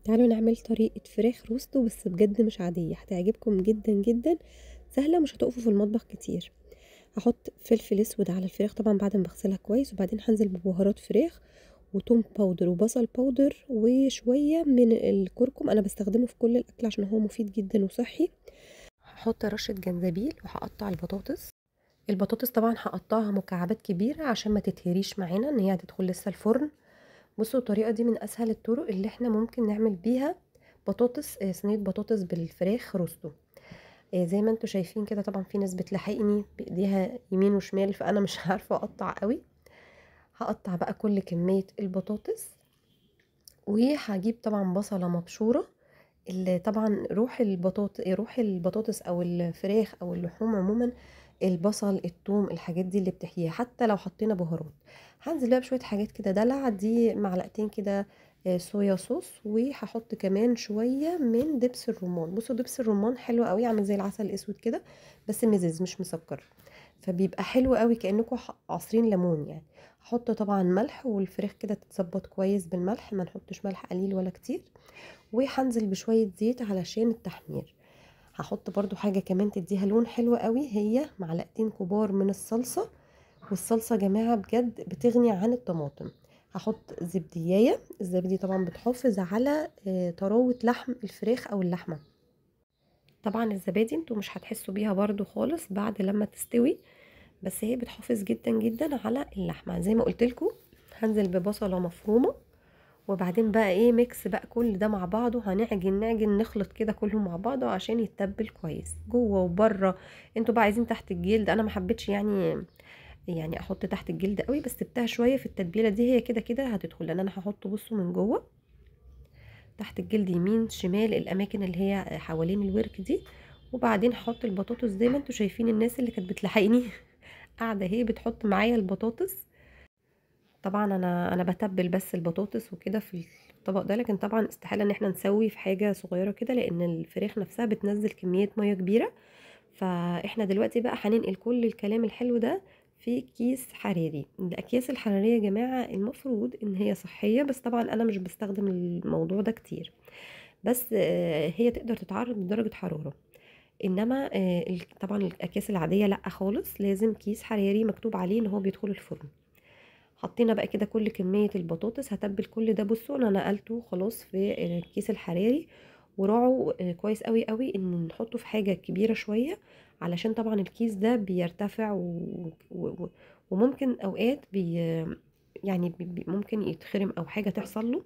تعالوا نعمل طريقة فراخ روستو بس بجد مش عادية، هتعجبكم جدا جدا. سهلة، مش هتقفوا في المطبخ كتير. هحط فلفل اسود على الفراخ طبعا بعد ما بغسلها كويس، وبعدين هنزل ببهارات فراخ وتوم باودر وبصل باودر وشوية من الكركم، انا بستخدمه في كل الاكل عشان هو مفيد جدا وصحي. هحط رشة جنزبيل وهقطع البطاطس طبعا هقطعها مكعبات كبيرة عشان ما تتهريش معانا ان هي هتدخل لسه الفرن. بصوا الطريقة دي من اسهل الطرق اللي احنا ممكن نعمل بيها بطاطس، صينية بطاطس بالفراخ روستو. زي ما انتوا شايفين كده، طبعا في ناس بتلحقني بايديها يمين وشمال فانا مش عارفة اقطع قوي. هقطع بقى كل كمية البطاطس، وهجيب طبعا بصلة مبشورة. اللي طبعا روح البطاطس او الفراخ او اللحوم عموما، البصل الثوم الحاجات دي اللي بتحييها حتى لو حطينا بهارات. هنزل بقى بشويه حاجات كده دلع، دي معلقتين كده صويا صوص، وهحط كمان شويه من دبس الرمان. بصوا دبس الرمان حلو قوي، عامل زي العسل الاسود كده بس مزز مش مسكر، فبيبقى حلو قوي كانكم عصرين ليمون يعني. هحط طبعا ملح، والفراخ كده تتظبط كويس بالملح، ما نحطش ملح قليل ولا كتير. وهنزل بشوية زيت علشان التحمير. هحط برضو حاجة كمان تديها لون حلو قوي، هي معلقتين كبار من الصلصة. والصلصة يا جماعة بجد بتغني عن الطماطم. هحط زبدية، الزبدي طبعا بتحافظ على طراوة لحم الفراخ او اللحمة. طبعا الزبادي انتوا مش هتحسوا بيها برضو خالص بعد لما تستوي، بس هي بتحافظ جدا جدا على اللحمة زي ما قلتلكوا. هنزل ببصلة مفرومة، وبعدين بقى ايه ميكس بقى كل ده مع بعضه، هنعجن نخلط كده كله مع بعضه عشان يتبل كويس جوه وبره. انتوا بقى عايزين تحت الجلد، انا ما حبيتش يعني احط تحت الجلد قوي، بس سبتها شويه في التتبيله دي، هي كده كده هتدخل لان انا هحطه بصوا من جوه تحت الجلد يمين شمال الاماكن اللي هي حوالين الورك دي. وبعدين هحط البطاطس زي ما انتوا شايفين، الناس اللي كانت بتلحقني قاعده هي بتحط معايا البطاطس. طبعا انا بتبل بس البطاطس وكده في الطبق ده، لكن طبعا استحالة ان احنا نسوي في حاجة صغيرة كده لان الفراخ نفسها بتنزل كمية مية كبيرة. فاحنا دلوقتي بقى هننقل كل الكلام الحلو ده في كيس حراري. الاكياس الحرارية يا جماعة المفروض ان هي صحية، بس طبعا انا مش بستخدم الموضوع ده كتير. بس هي تقدر تتعرض لدرجة حرارة. انما طبعا الاكياس العادية لا خالص، لازم كيس حراري مكتوب عليه ان هو بيدخل الفرن. حطينا بقى كده كل كمية البطاطس، هتبل كل ده. بصوا انا نقلته خلاص في الكيس الحراري. وراعوا كويس قوي قوي ان نحطه في حاجة كبيرة شوية، علشان طبعا الكيس ده بيرتفع وممكن اوقات يعني ممكن يتخرم او حاجة تحصل له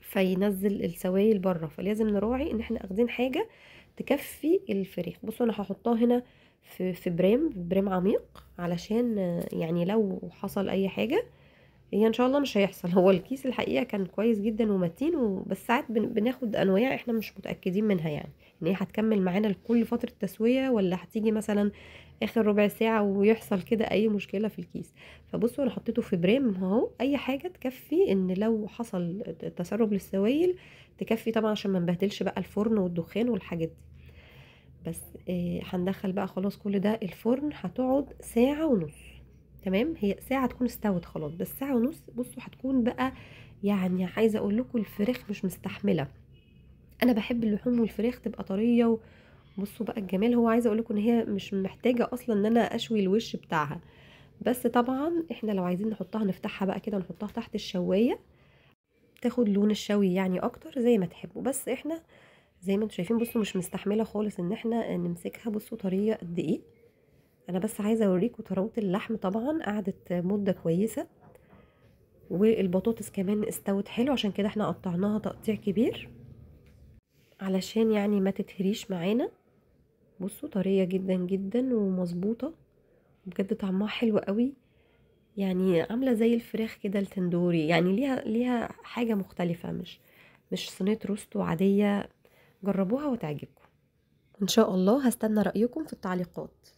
فينزل السوائل بره، فلازم نراعي ان احنا اخدين حاجة تكفي الفراخ. بصوا انا هحطها هنا في بريم عميق، علشان يعني لو حصل اي حاجة هي ان شاء الله مش هيحصل. هو الكيس الحقيقه كان كويس جدا ومتين بس ساعات بناخد انواع احنا مش متاكدين منها، يعني ان هي هتكمل معانا لكل فتره تسويه، ولا هتيجي مثلا اخر ربع ساعه ويحصل كده اي مشكله في الكيس. فبصوا انا حطيته في بريم اهو، اي حاجه تكفي ان لو حصل تسرب للسوائل تكفي طبعا، عشان ما نبهدلش بقى الفرن والدخان والحاجات دي. بس هندخل بقى خلاص كل ده الفرن، هتقعد ساعة ونص. تمام، هي ساعة تكون استوت خلاص، بس ساعة ونص بصوا هتكون بقى، يعني عايزة اقول لكم الفراخ مش مستحملة. انا بحب اللحوم والفراخ تبقى طرية. وبصوا بقى الجمال، هو عايزة اقول لكم ان هي مش محتاجة اصلا ان انا اشوي الوش بتاعها. بس طبعا احنا لو عايزين نحطها نفتحها بقى كده ونحطها تحت الشواية، تاخد لون الشوي يعني اكتر زي ما تحبوا. بس احنا زي ما انتم شايفين بصوا مش مستحملة خالص ان احنا نمسكها. بصوا طرية قد ايه. انا بس عايزه اوريكم طراوه اللحم، طبعا قعدت مده كويسه، والبطاطس كمان استوت حلو، عشان كده احنا قطعناها تقطيع كبير علشان يعني ما تتهريش معانا. بصوا طريه جدا جدا ومظبوطه، بجد طعمها حلو قوي. يعني عامله زي الفراخ كده التندوري، يعني ليها حاجه مختلفه، مش صينيه روستو عاديه. جربوها وتعجبكم ان شاء الله. هستنى رايكم في التعليقات.